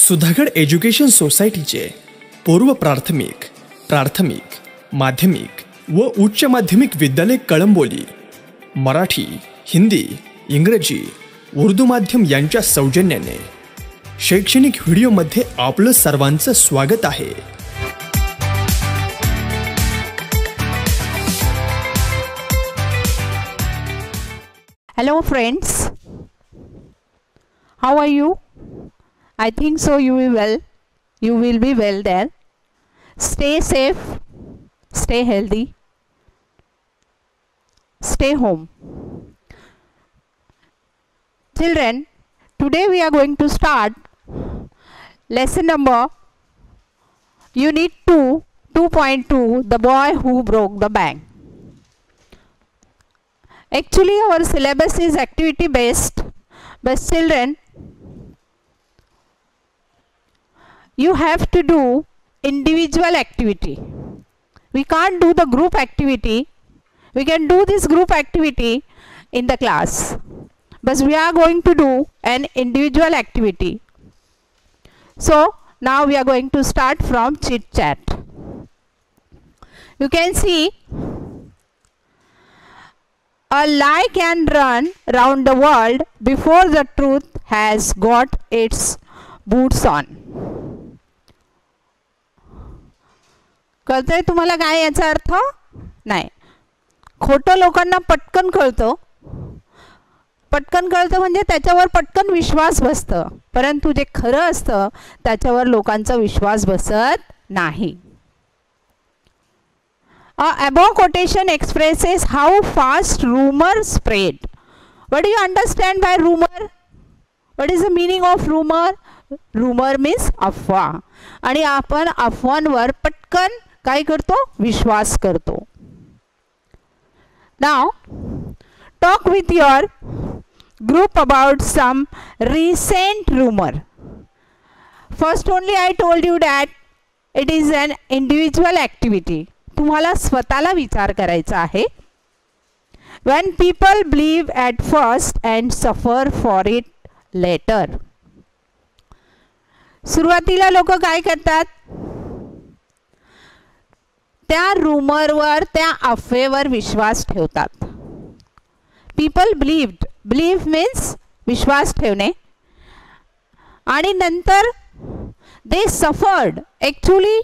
Sudhagad education सोसायटीचे पूर्व प्राथमिक, प्राथमिक, माध्यमिक व उच्च माध्यमिक विद्यालय कळंबोली मराठी, हिंदी, इंग्रजी, उर्दू माध्यम यांच्या सौजन्याने शैक्षणिक व्हिडिओमध्ये आपलं सर्वांचं स्वागत आहे. Hello friends, how are you? I think so you will well. You will be well there. Stay safe, stay healthy, stay home. Children, today we are going to start lesson number Unit 2, 2.2, The Boy Who Broke the Bank. Actually our syllabus is activity based, but children, you have to do individual activity. We can't do the group activity. We can do this group activity in the class, but we are going to do an individual activity. So now we are going to start from chit chat. You can see a lie can run round the world before the truth has got its boots on. कळतंय तुम्हाला काय याचा अर्थ? नाही. खोटं लोकांना पटकन कळतं. पटकन कळतं म्हणजे त्याच्यावर पटकन विश्वास बसतं, परंतु जे खरं असतं त्याच्यावर लोकांचा विश्वास बसत नाही. Above quotation expresses how fast rumor spread. What do you understand by rumor? What is the meaning of rumor? Rumor means अफवा. आणि आपण अफवांवर पटकन काय करतो? विश्वास करतो. Now talk with your group about some recent rumor. First only I told you that it is an individual activity. तुम्हाला स्वतःला विचार करायचा आहे. When people believe at first and suffer for it later. सुरुवातीला लोक काय करतात? त्या रूमरवर, त्या अफवेवर विश्वास ठेवतात. People believed. Believe means विश्वास ठेवणे. आणि नंतर they suffered. Actually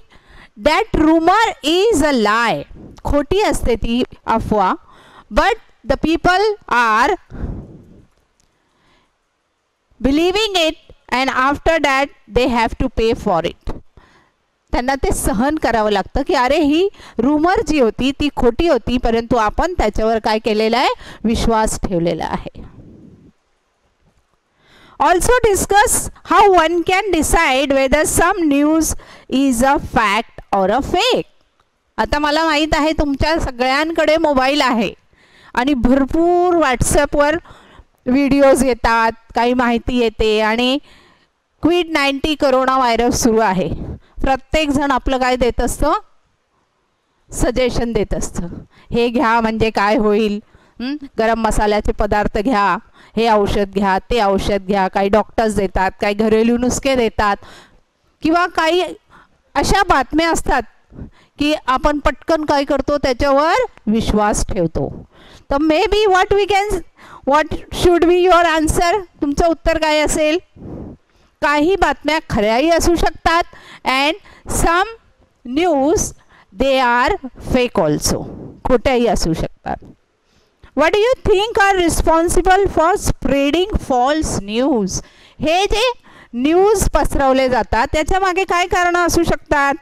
that rumor is a lie. खोटी असते ती अफवा, but the people are believing it and after that they have to pay for it. त्यांना ते सहन करावं लागतं की अरे ही rumor जी होती ती खोटी होती, परंतु आपण त्याच्यावर काय केलेलं आहे? विश्वास ठेवलेला आहे. Also discuss how one can decide whether some news is a fact or a fake. आता मला माहित आहे तुमच्या सगळ्यांकडे मोबाईल आहे आणि भरपूर व्हॉट्सॲपवर व्हिडिओज येतात, काही माहिती येते आणि कोविड-19 कोरोना व्हायरस सुरू आहे. प्रत्येक जण आपलं काय देत असतं? सजेशन देत असतं. हे घ्या म्हणजे काय होईल, गरम मसाल्याचे पदार्थ घ्या, हे औषध घ्या, ते औषध घ्या. काही डॉक्टर्स देतात, काही घरेलू नुस्खे देतात, किंवा काही अशा बातम्या असतात की आपण पटकन काय करतो? त्याच्यावर विश्वास ठेवतो. तर may be what should be your answer? तुमचं उत्तर काय असेल? काही बातम्या खऱ्याही असू शकतात and some news they are fake also. खोट्याही असू शकतात. What do you think are responsible for spreading false news? हे जे न्यूज पसरवले जातात त्याच्या मागे काय कारण असू शकतात?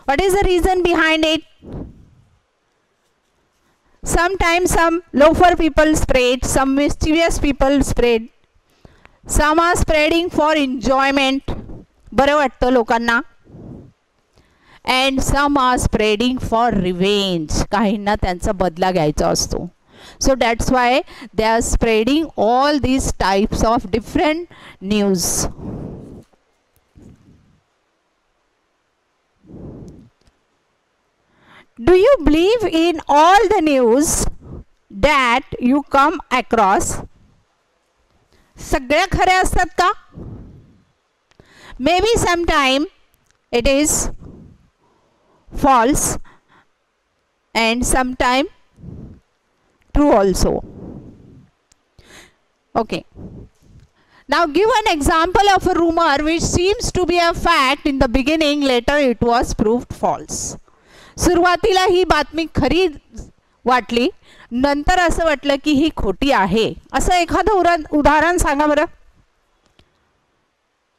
What is the reason behind it? Sometimes some loafer people spread, some mischievous people spread, some are spreading for enjoyment. बरं वाटतं लोकांना. And some are spreading for revenge. काहींना त्यांचा बदला घ्यायचा असतो. So that's why they are spreading all these types of different news. Do you believe in all the news? that you come across सगळ्या खऱ्या असतात का? Maybe sometime it is false and sometime true also. Okay. Now give an example of a rumor which seems to be a fact in the beginning, later it was proved false. सुरुवातीला ही बातमी खरी वाटली, नंतर असं वाटलं की ही खोटी आहे. असं एखादं उदाहरण सांगा बरं.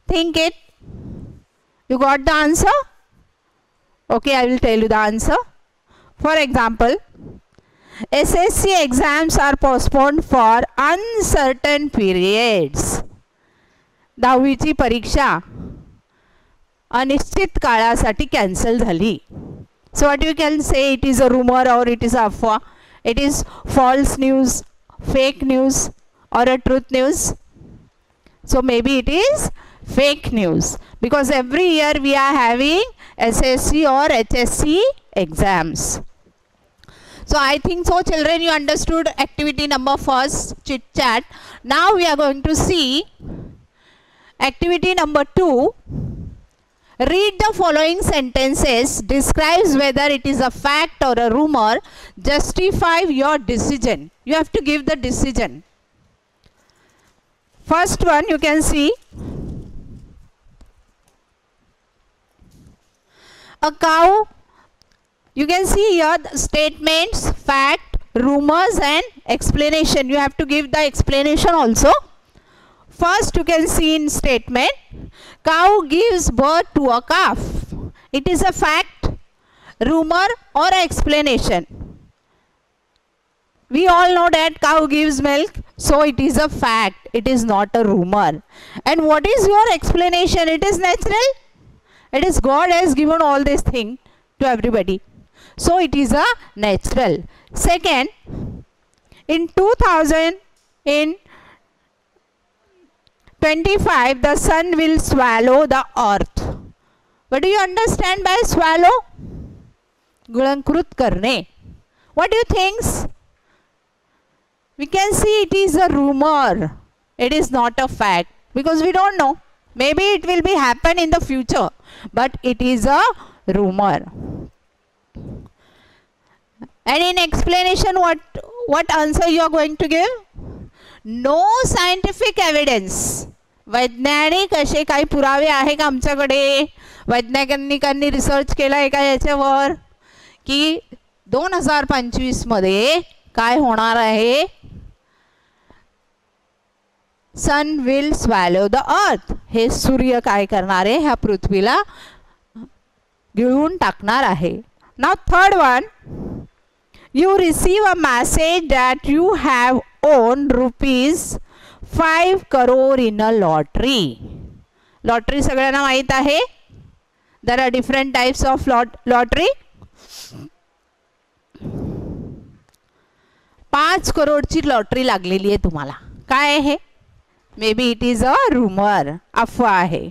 Think it. You got the answer? Okay, I will tell you the answer. For example, SSC exams are postponed for uncertain periods. 10वीची परीक्षा अनिश्चित काळासाठी कॅन्सल झाली. So what you can say, it is a rumor or it is अफवा, it is false news, fake news or a truth news. So maybe it is fake news because every year we are having SSC or HSC exams. So I think so children, you understood activity number first, chit chat. Now we are going to see activity number 2. Read the following sentences, describes whether it is a fact or a rumor, justify your decision. You have to give the decision. First one you can see, a cow. You can see here the statements, fact, rumors and explanation. You have to give the explanation also. First you can see in statement, cow gives birth to a calf. It is a fact, rumor or explanation. We all know that cow gives milk, so it is a fact. It is not a rumor. And what is your explanation? It is natural. It is God has given all this thing to everybody. So it is a natural. Second, in 2025, the sun will swallow the earth. What do you understand by swallow? Gulankrut karne. What do you think? We can see it is a rumor. It is not a fact because we don't know. Maybe it will be happen in the future, but it is a rumor. And in explanation, what answer you are going to give? No scientific evidence. वैज्ञानिक असे काही पुरावे आहे का आमच्याकडे? वैज्ञानिकांनी research केला आहे का याच्यावर की 2025 मध्ये काय होणार आहे? सन विल स्वॅलो द अर्थ. हे सूर्य काय करणार आहे? ह्या पृथ्वीला गिळून टाकणार आहे. Now third one, you receive a message that you have won ₹5 crore in a lottery. Lottery सगळ्यांना माहित आहे. There are different types of lottery. 5 करोडची lottery लागलेली आहे तुम्हाला. काय आहे? Maybe it is a rumor. अफवा आहे.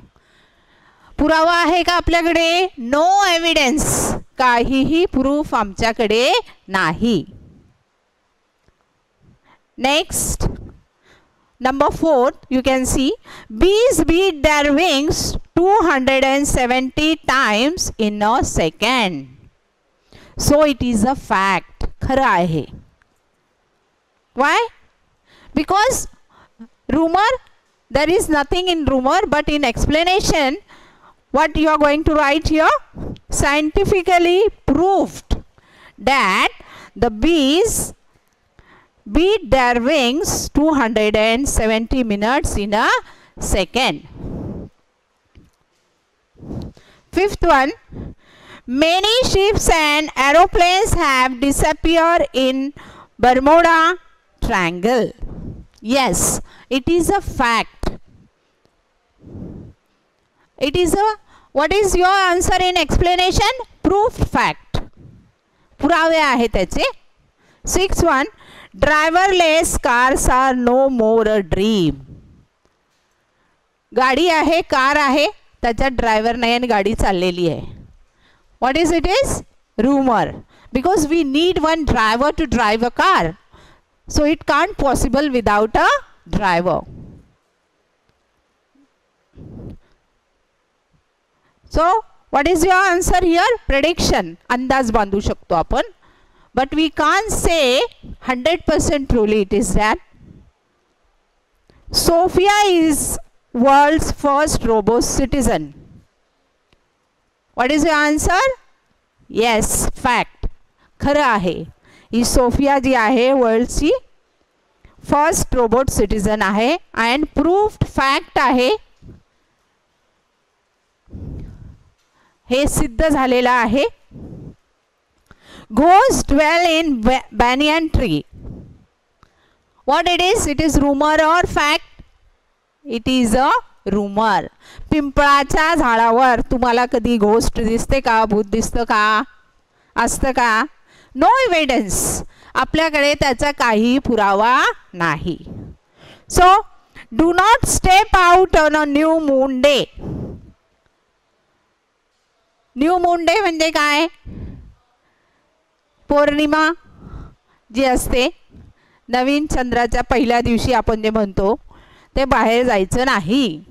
पुरावा आहे का आपल्याकडे? No evidence. काहीही प्रूफ आमच्याकडे नाही. Next, number 4, you can see bees beat their wings 270 times in a second. So it is a fact. खरं आहे. Why? Because rumor, there is nothing in rumor, but in explanation, what you are going to write here? Scientifically proved that the bees beat their wings 270 minutes in a second. Fifth one, many ships and aeroplanes have disappeared in Bermuda Triangle. Yes, it is a fact. It is a, what is your answer in explanation? Proved fact. पुरावे आहे त्याचे. 6th one, driverless cars are no more a dream. गाडी आहे, car आहे, त्याच्यात driver नाही आणि गाडी चाललेली आहे. What is it is? Rumor. Because we need one driver to drive a car. So it can't possible without a driver. So what is your answer here? Prediction. अंदाज बांधू शकतो आपण. But we can't say 100% truly it is that. Sophia is world's first robot citizen. What is your answer? Yes, fact. खरं आहे. ही Sophia जी आहे वर्ल्डची first robot citizen आहे and proved fact आहे. हे सिद्ध झालेलं आहे. Ghosts dwell in banyan tree. What it is? It is rumor or fact? It is a rumor. पिंपळाच्या झाडावर तुम्हाला कधी घोस्ट दिसते का? भूत दिसतं का? असतं का? No evidence. आपल्याकडे त्याचा काही पुरावा नाही. So do not step out on a new moon day. New moon day म्हणजे काय? पौर्णिमा जी असते, नवीन चंद्राच्या पहिल्या दिवशी आपण जे म्हणतो ते बाहेर जायचं नाही.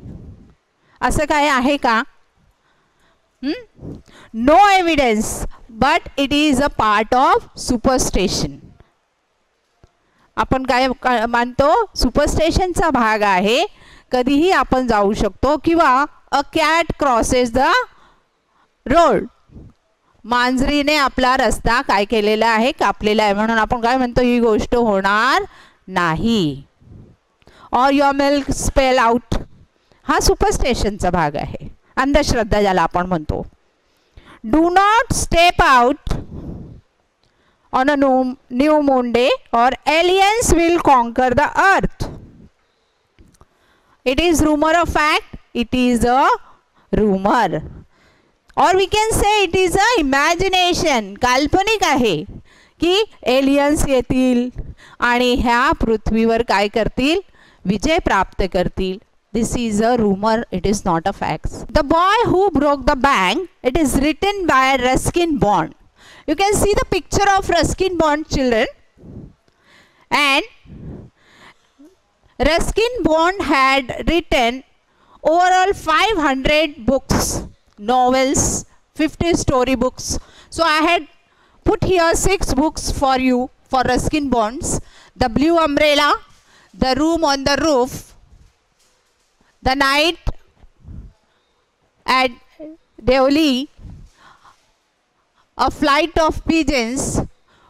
असं काय आहे का? No evidence, but it is a part of superstition. आपण काय मानतो? सुपरस्टिशनचा भाग आहे. कधीही आपण जाऊ शकतो. किंवा a cat crosses the road. मांजरीने आपला रस्ता काय केलेला आहे? कापलेला आहे. म्हणून आपण काय म्हणतो? ही गोष्ट होणार नाही. Or your milk spill out. हा सुपरस्टिशनचा भाग आहे. अंधश्रद्धा ज्याला आपण म्हणतो. Do not step out on a new moon day or aliens will conquer the earth. It is rumor or fact? It is a rumor. Or we can say it is a imagination. काल्पनिक आहे की aliens येतील आणि ह्या पृथ्वीवर काय करतील? विजय प्राप्त करतील. This is a rumor. It is not a fact. The boy who broke the bank. It is written by Ruskin Bond. You can see the picture of Ruskin Bond children. And Ruskin Bond had written overall 500 books, novels, 50 story books. So I had put here 6 books for you for Ruskin Bonds. The Blue Umbrella, The Room on the Roof, The Night at Deoli, A Flight of Pigeons,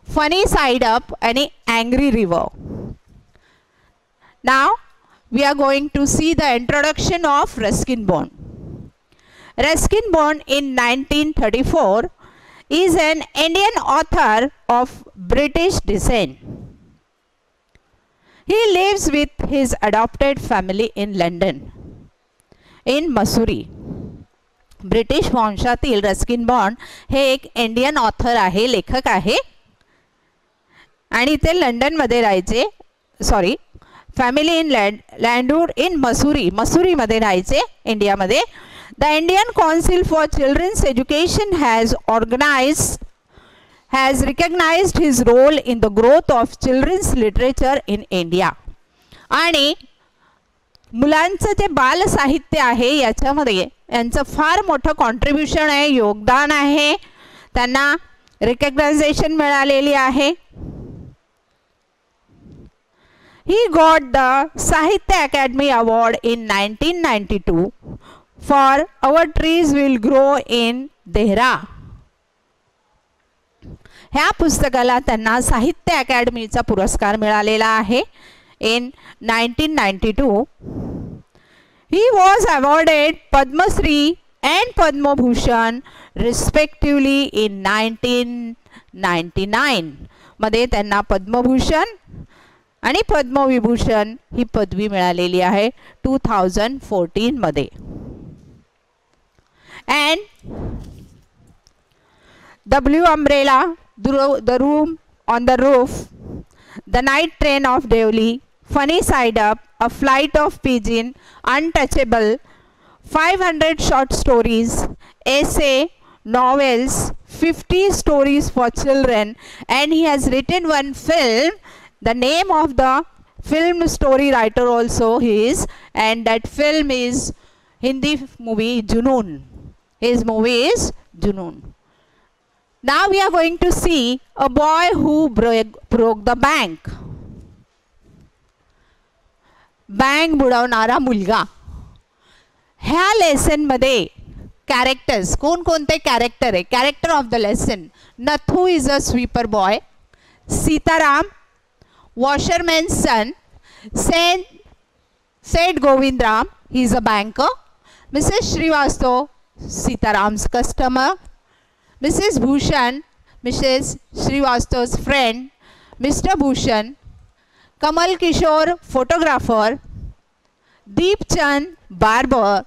Funny Side Up, and Angry River. Now we are going to see the introduction of Ruskin Bond. Ruskin Bond in 1934 is an Indian author of British descent. He lives with his adopted family in London, in Missouri. British वंशातील Ruskin bond हे एक Indian author आहे, लेखक आहे आणि ते लंडनमध्ये राहायचे. Sorry, family इन लँडवूड इन मसुरीमध्ये राहायचे, इंडियामध्ये. The Indian council for children's education has recognized his role in the growth of children's literature in India. आणि मुलांचं जे बाल साहित्य आहे याच्यामध्ये यांचं फार मोठं कॉन्ट्रीब्युशन आहे, योगदान आहे. त्यांना रिकग्नायझेशन मिळालेली आहे. He got the Sahitya Academy Award in 1992 for Our Trees Will Grow in Dehra. ह्या पुस्तकाला त्यांना साहित्य अकॅडमीचा पुरस्कार मिळालेला आहे in 1992. He was awarded Padma Shri and Padma Bhushan respectively in 1999. मध्ये त्यांना पद्मभूषण आणि पद्मविभूषण ही पदवी मिळालेली आहे 2014 मध्ये. And The Blue Umbrella, The Room on the Roof, The Night Train of Deoli, Funny Side Up, A Flight of Pigeon, Untouchable, 500 short stories, essay, novels, 50 stories for children, and he has written one film The name of the film story writer also is, and that film is Hindi movie Junoon. His movie is Junoon. Now we are going to see a boy who broke the bank. Bank बुडवणारा मुलगा. ह्या lesson मध्ये characters कोणकोणते character आहे? Character of the lesson. Nathu is a sweeper boy. Sitaram, washerman's son. Seth Govindram, he is a banker. Mrs. Srivastav, Sitaram's customer. Mrs. Bhushan, Mrs. Srivastav's friend. Mr. Bhushan, Kamal Kishore, photographer. Deep Chand, barber.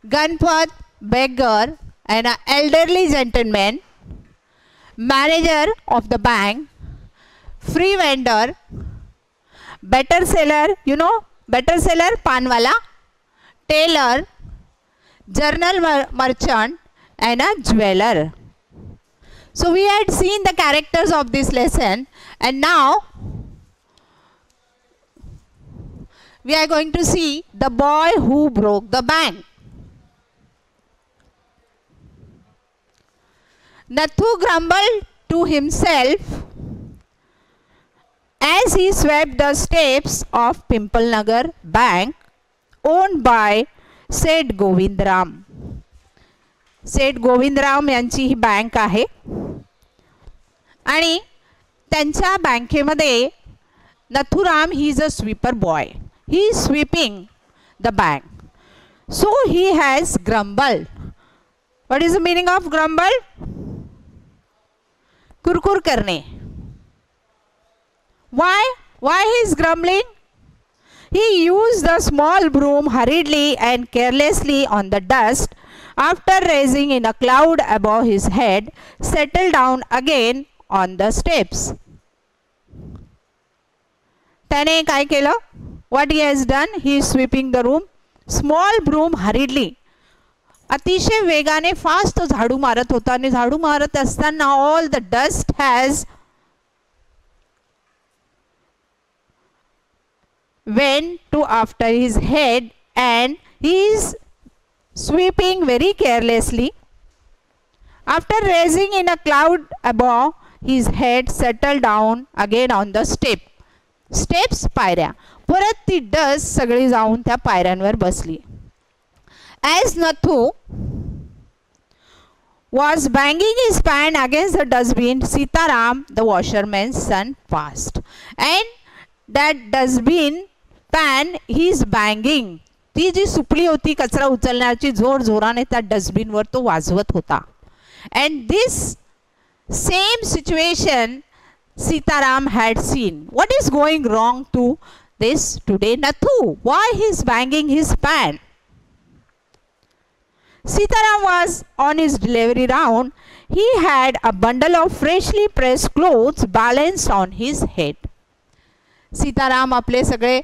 Ganpat, beggar, and an elderly gentleman. Manager of the bank. Free vendor. Better seller, you know, better seller, panwala. Tailor, journal merchant, and a jeweler. So we had seen the characters of this lesson, and now we are going to see the boy who broke the bank. Nathu grumbled to himself as he swept the steps of Pimpalnagar Bank owned by Seth Govindram. Seth Govindram यांची ही bank आहे आणि त्यांच्या बँकेमध्ये Nathuram he is a sweeper boy. He is sweeping the bank. So he has grumbled. What is the meaning of grumble? कुरकुर करणे. Why he is grumbling? He used the small broom hurriedly and carelessly on the dust. After raising in a cloud above his head, settled down again on the steps. त्याने काय केलं? What he has done? He is sweeping the room. Small broom hurriedly. अतिशय वेगाने fast झाडू मारत होता आणि झाडू मारत असताना all the dust has went to after his head and he is sweeping very carelessly. After raising in a cloud above his head, settled down again on the step. Steps पायऱ्या. परत ती dust सगळी जाऊन त्या पायऱ्यांवर बसली. As Nathu was banging his pan against the dustbin, Sitaram, the washerman's son, passed. And that dustbin pan he is banging. ती जी सुपली होती कचरा उचलण्याची जोर जोराने त्या डस्टबिन वर तो वाजवत होता. And this same situation Sitaram had seen. What is going wrong to this today Nathu? Why he is banging his pan? Sitaram was on his delivery round. He had a bundle of freshly pressed clothes balanced on his head. Sitaram आपले सगळे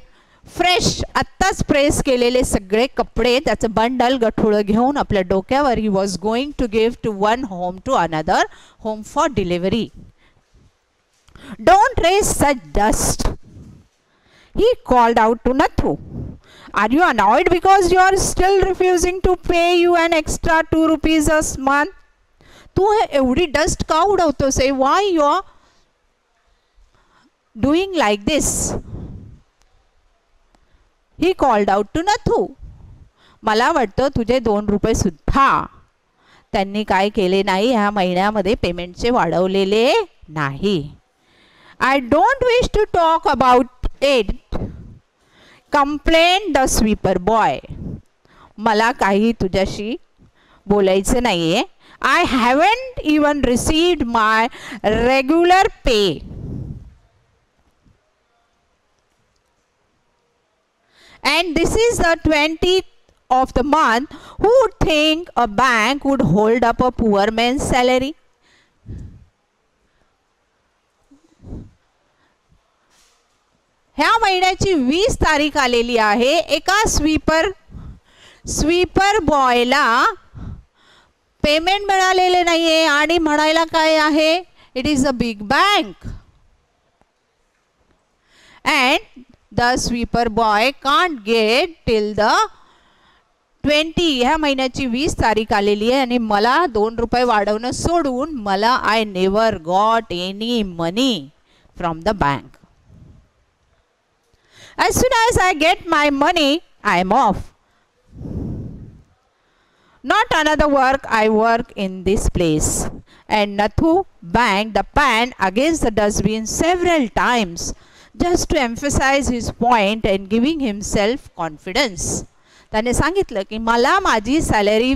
fresh आत्ताच press केलेले सगळे कपडे त्याचं bundle गठुळं घेऊन आपल्या डोक्यावर he was going to give to one home to another home for delivery. Don't raise such dust, he called out to Nathu. Are you annoyed because you are still refusing to pay you an extra 2 rupees a month? तू हे एवढी dust का उडवतोस? Why you are doing like this? He called out to Nathu. मला वाटतं तुझे 2 रुपये सुद्धा त्यांनी काय केले नाही, ह्या महिन्यामध्ये पेमेंटचे वाढवलेले नाही. I don't wish to talk about it, complained the sweeper boy. मला काही तुझ्याशी बोलायचं नाहीये. I haven't even received my regular pay. And this is the 20th of the month. Who would think a bank would hold up a poor man's salary? ह्या महिन्याची 20 तारीख आलेली आहे. एका स्वीपर बॉयला पेमेंट मिळालेले नाहीये आणि म्हणायला काय आहे? It is a big bank. and the sweeper boy can't get till the 20 ह्या महिन्याची 20 तारीख आलेली आहे आणि मला 2 रुपये वाढवणं सोडून मला I never got any money from the bank. As soon as I get my money, I am off. Not another work, I work in this place. And Nathu banged the pan against the dustbin several times just to emphasize his point and giving himself confidence. त्याने सांगितलं की मला माझी salary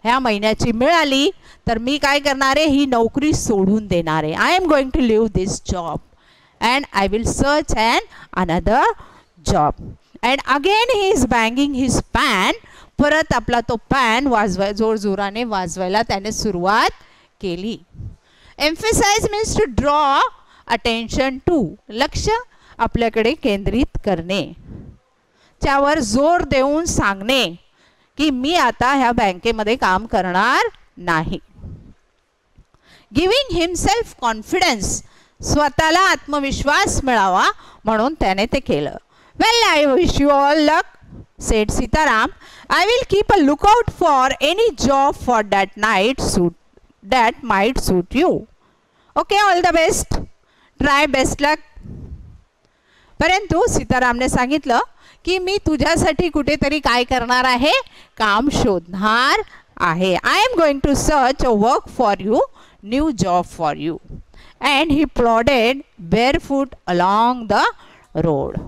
ह्या महिन्याची मिळाली तर मी काय करणार आहे, ही नोकरी सोडून देणार आहे. I am going to leave this job and I will search another job. And again he is banging his pan. परत आपला तो पॅन जोरजोराने वाजवायला त्याने सुरुवात केली. Emphasize means to draw attention to, लक्ष आपल्याकडे केंद्रित करणे, त्यावर जोर देऊन सांगणे की मी आता ह्या बँकेमध्ये काम करणार नाही. गिव्हिंग हिमसेल्फ कॉन्फिडन्स, स्वतःला आत्मविश्वास मिळावा म्हणून त्याने ते केलं. Well I wish you all luck, said Sitaram. I will keep a lookout for any job for that might suit you. Okay, all the best. Try best luck. परंतु सीतारामने सांगितलं की मी तुझ्यासाठी कुठेतरी काय करणार आहे, काम शोधणार आहे. I am going to search a work for you, new job for you. And he plodded barefoot along the road.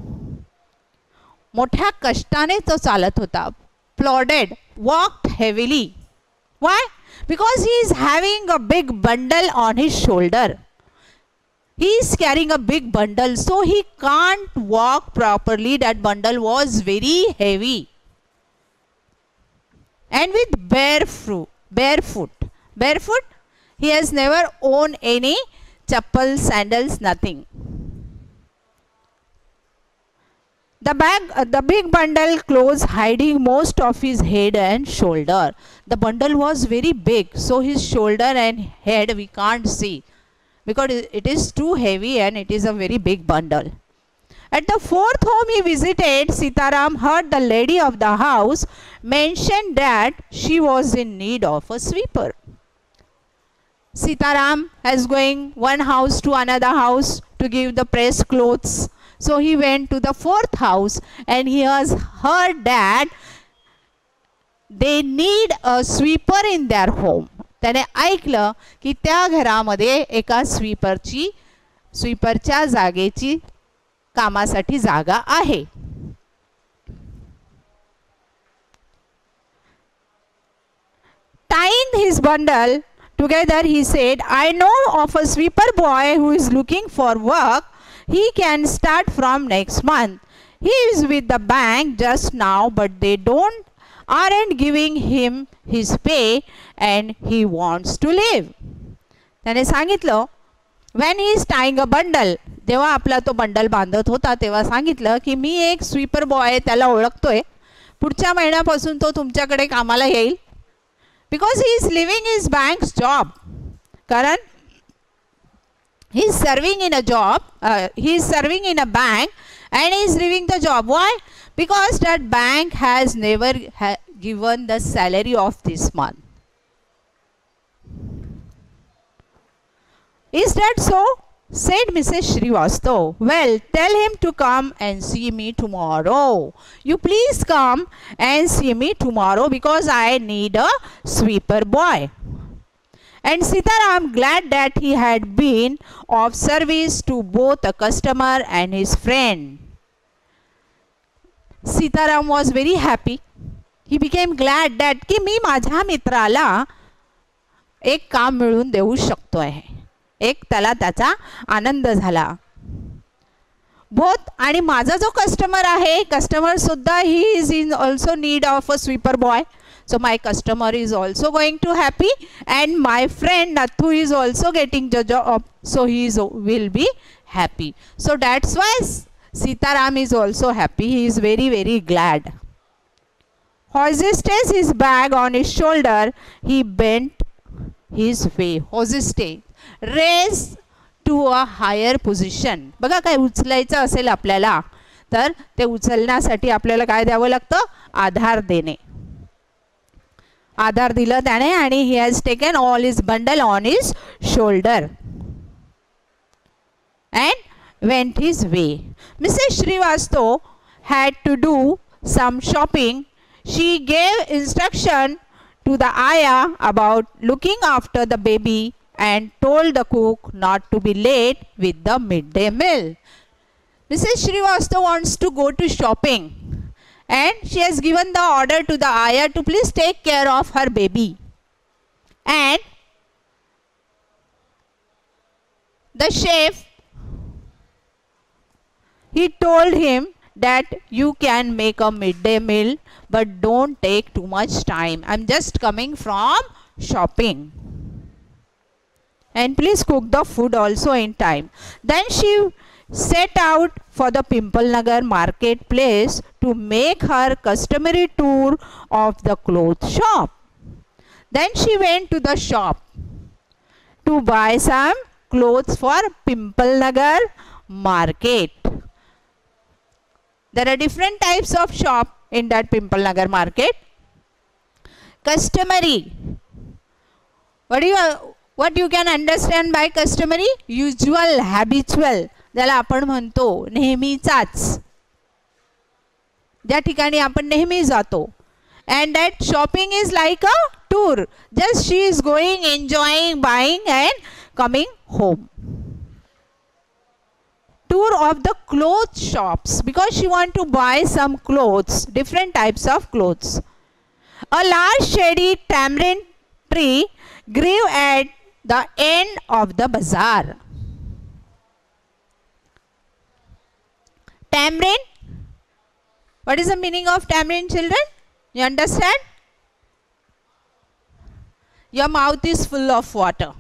मोठ्या कष्टाने तो चालत होता. Plodded, walked heavily. Why? Because he is having a big bundle on his shoulder. He is carrying a big bundle, so he can't walk properly. That bundle was very heavy. And with barefoot, he has never owned any chappal, sandals, nothing. The big bundle clothes hiding most of his head and shoulder. The bundle was very big, so his shoulder and head we can't see because it is too heavy and it is a very big bundle. At the fourth home he visited, Sitaram heard the lady of the house mention that she was in need of a sweeper. Sitaram is going one house to another house to give the pressed clothes. So he went to the fourth house and he has heard that they need a sweeper in their home. त्याने ऐकलं की त्या घरामध्ये एका स्वीपरच्या जागेची कामासाठी जागा आहे. Tying his bundle together, he said, I know of a sweeper boy who is looking for work. He can start from next month. He is with the bank just now, but they aren't giving him his pay and he wants to live. त्याने सांगितलं, when he is tying a bundle, जेव्हा आपला तो bundle बांधत होता तेव्हा सांगितलं की मी एक स्वीपर बॉय त्याला ओळखतोय, पुढच्या महिन्यापासून तो तुमच्याकडे कामाला येईल. Because he is leaving his bank's job. कारण he is serving in a job, he is serving in a bank and he is leaving the job. Why? Because that bank has never given the salary of this month. Is that so? Said Mrs. Srivastav. Well, tell him to come and see me tomorrow. You please come and see me tomorrow because I need a sweeper boy. And Sitaram, glad that he had been of service to both a customer and his friend. Sitaram was very happy. He became glad that की मी माझ्या मित्राला एक काम मिळवून देऊ शकतो आहे. एक त्याला त्याचा आनंद झाला. बोथ आणि माझा जो कस्टमर आहे, कस्टमर सुद्धा he is in also need of a sweeper boy. So my customer is also going to happy and my friend Nathu is also getting the job, so he will be happy. So that's why Sitaram is also happy. He is very, very glad. Hoisted his bag on his shoulder, he bent his way. Hoisted, raise to a higher position. बघा काय उचलायचं असेल आपल्याला तर ते उचलण्यासाठी आपल्याला काय द्यावं लागतं, आधार देणे. आधार दिलं त्याने आणि he has taken all his bundle on his shoulder and went his way. Mrs Srivastava had to do some shopping. She gave instruction to the ayah about looking after the baby and told the cook not to be late with the midday meal. Mrs. Srivastav wants to go to shopping and she has given the order to the ayah to please take care of her baby. And the chef, he told him that you can make a midday meal but don't take too much time. I'm just coming from shopping and please cook the food also in time. Then she set out for the Pimple Nagar marketplace to make her customary tour of the clothes shop. Then she went to the shop to buy some clothes for Pimple Nagar market. There are different types of shop in that Pimple Nagar market. Customary. What you can understand by customary? Usual, habitual. ज्याला आपण म्हणतो नेहमीचाच, ज्या ठिकाणी आपण नेहमी जातो. And that shopping is like a tour. Just she is going, enjoying, buying and coming home. Tour of the clothes shops because she want to buy some clothes, different types of clothes. A large shady tamarind tree grew at the end of the bazaar. Tamarind, what is the meaning of tamarind, children? You understand? Your mouth is full of water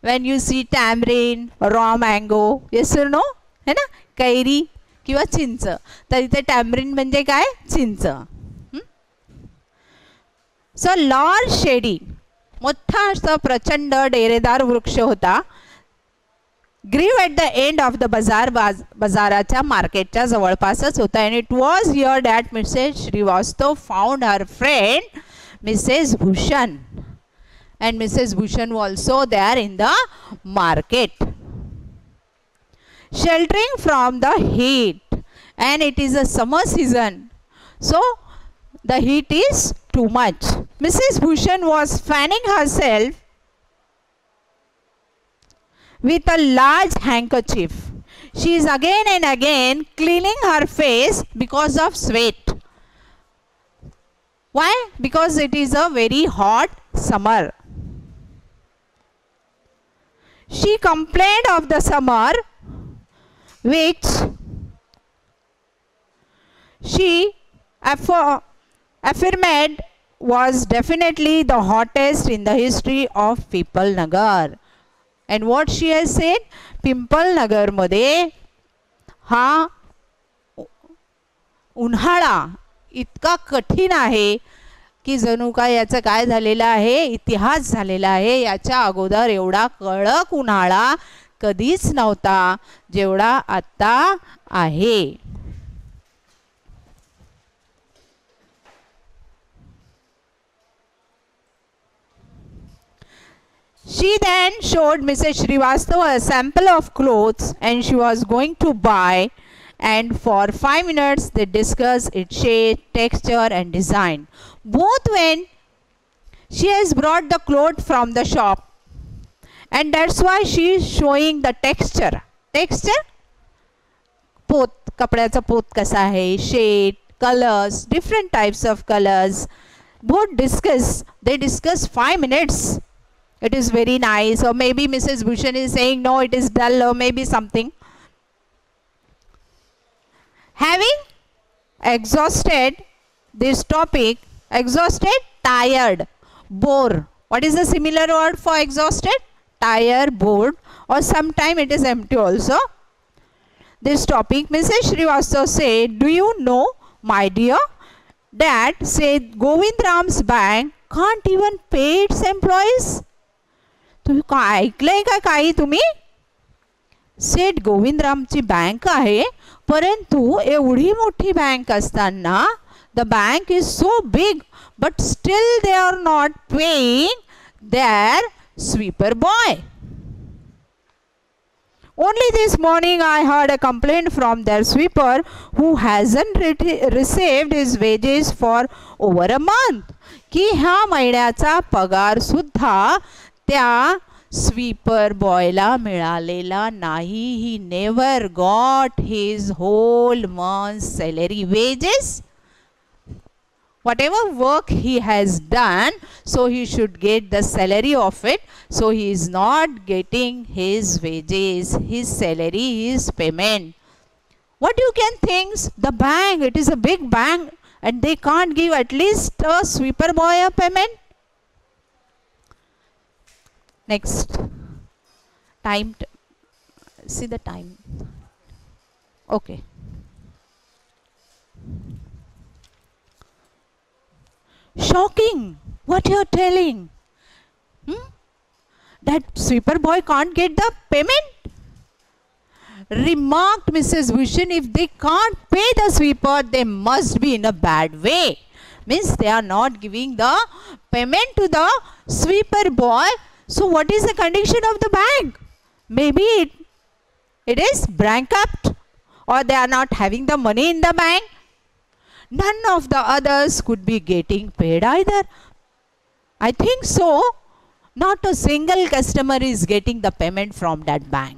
when you see tamarind, raw mango, yes or no? है ना, carry किंवा चिंच. तर इथे tamarind म्हणजे काय, चिंच. So large shady, मोठा असा प्रचंड डेरेदार वृक्ष होता. Grew at the end of the bazaar, बाजाराच्या मार्केटच्या जवळपासच होता. And it was here that Mrs Srivastava found her friend Mrs Bhushan. And Mrs. Bhushan was also there in the market, sheltering from the heat, and it is a summer season, so the heat is too much. Mrs. Bhushan was fanning herself with a large handkerchief. She is again and again cleaning her face because of sweat. Why? Because it is a very hot summer. She complained of the summer, which she affirmed was definitely the hottest in the history of Pimple Nagar. And what she has said, Pimple Nagar मध्ये हा उन्हाळा इतका कठीण आहे की जणू काय याचं काय झालेलं आहे, इतिहास झालेला आहे. याच्या अगोदर एवढा कडक उन्हाळा कधीच नव्हता जेवढा आता आहे. She then showed Mrs. Srivastava a sample of clothes and she was going to buy, and for 5 minutes they discussed its shape, texture and design. Both when she has brought the cloth from the shop, and that's why she is showing the texture. Texture, पोत, कपड्याचा पोत कसा आहे, shade, colors, different types of colors. Both they discuss 5 minutes. It is very nice, or maybe Mrs. Bhushan is saying no, it is dull, or maybe something. Having exhausted this topic, exhausted, tired, bore. What is the similar word for exhausted? Tired, bored, or sometime it is empty also. This topic, Mrs. Srivastava said, do you know, my dear, that said Govindram's bank can't even pay its employees? तुम्ही ऐकलंय का काही तुम्ही? सेठ गोविंदरामची bank आहे, परंतु एवढी मोठी बँक असताना the bank is so big, but still they are not paying their sweeper boy. Only this morning I heard a complaint from their sweeper who hasn't received his wages for over a month. की ह्या महिन्याचा पगार सुद्धा त्या sweeper बॉयला मिळालेला नाही. He never got his whole month's salary wages. Whatever work he has done, so he should get the salary of it. So he is not getting his wages, his salary, his payment. What you can think? The bank, it is a big bank, and they can't give at least a sweeper boy a payment. Next, time. See the time. Okay. Shocking, what you are telling? That sweeper boy can't get the payment? Remarked Mrs. Bhushan, if they can't pay the sweeper, they must be in a bad way. Means they are not giving the payment to the sweeper boy. So what is the condition of the bank? Maybe it is bankrupt, or they are not having the money in the bank. None of the others could be getting paid either. I think so. Not a single customer is getting the payment from that bank.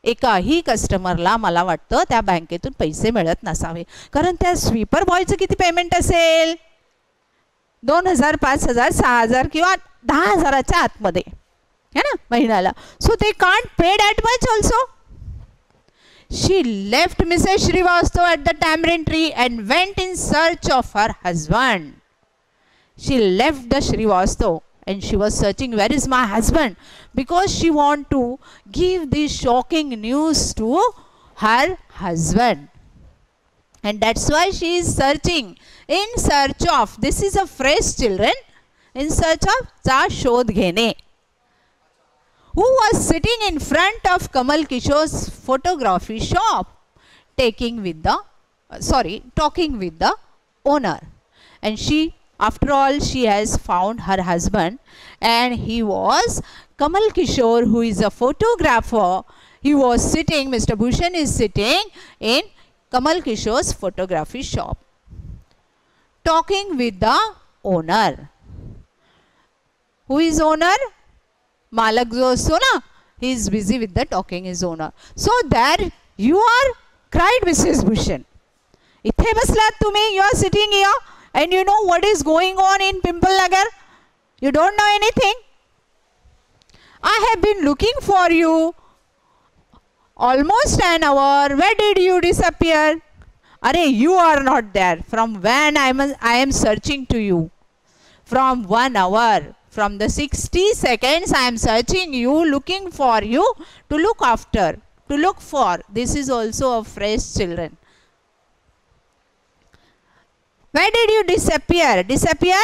एकाही कस्टमरला मला वाटतं त्या बँकेतून पैसे मिळत नसावे, कारण त्या स्वीपर बॉयचं किती पेमेंट असेल? 2000, 5000, 6000 किंवा 10000च्या आतमध्ये है ना महिन्याला. So they can't pay that much also. She left Mrs. Srivastava at the tamarind tree and went in search of her husband. She left the Srivastava and she was searching, where is my husband? Because she want to give this shocking news to her husband. And that's why she is searching, in search of, this is a phrase children, in search of चा शोध घेणे. Who was sitting in front of Kamal Kishore's photography shop, talking with the owner. And she, after all, she has found her husband, and he was Kamal Kishore, who is a photographer. He was sitting, Mr. Bhushan is sitting in Kamal Kishore's photography shop, talking with the owner. Who is owner? मालक जो असतो ना, he is busy with the talking his owner. So there you are, cried Mrs. Bhushan. इथे बसलात तुम्ही, you are sitting here and you know what is going on in Pimple Nagar? You don't know anything? I have been looking for you almost an hour. Where did you disappear? Arey, you are not there. From when I am searching to you. From 1 hour. From the 60 seconds I am searching you, looking for you, to look after, to look for. This is also a phrase, children. Where did you disappear? Disappear?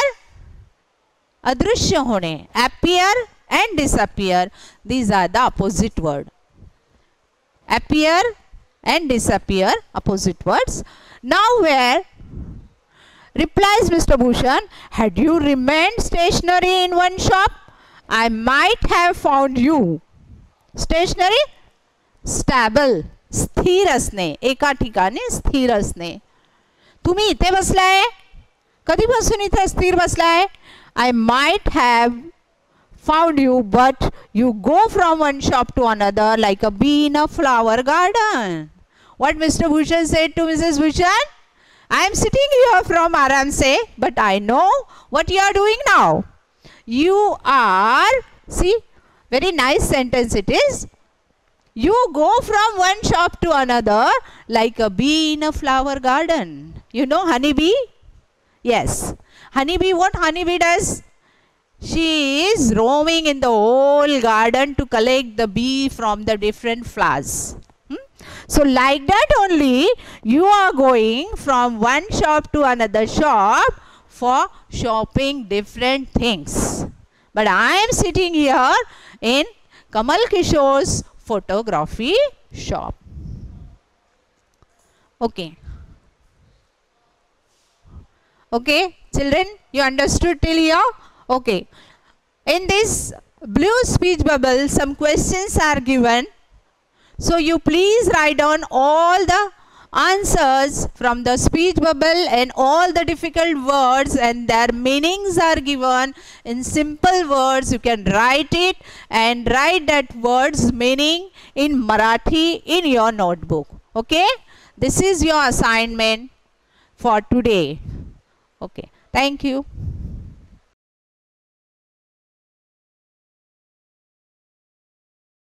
Adrushya hone. Appear and disappear. These are the opposite word. Appear and disappear, opposite words. Now where? Replies Mr. Bhushan, had you remained stationary in one shop, I might have found you. Stationary? Stable. स्थिर असणे, एका ठिकाणी स्थिर असणे. तुम्ही इथे बसलाय, कधीपासून इथे स्थिर बसलाय? I might have found you, but you go from one shop to another like a bee in a flower garden. What Mr. Bhushan said to Mrs. Bhushan? I am sitting here from Aram se, but I know what you are doing now. You are, see, very nice sentence it is. You go from one shop to another like a bee in a flower garden. You know honeybee? Yes. Honeybee, what honeybee does? She is roaming in the whole garden to collect the bee from the different flowers. So like that only, you are going from one shop to another shop for shopping different things. But I am sitting here in Kamal Kishore's photography shop. Okay. Okay, children, you understood till here? Okay. In this blue speech bubble, some questions are given. So you please write down all the answers from the speech bubble and all the difficult words, and their meanings are given in simple words. You can write it and write that word's meaning in Marathi in your notebook. Okay? This is your assignment for today. Okay. Thank you.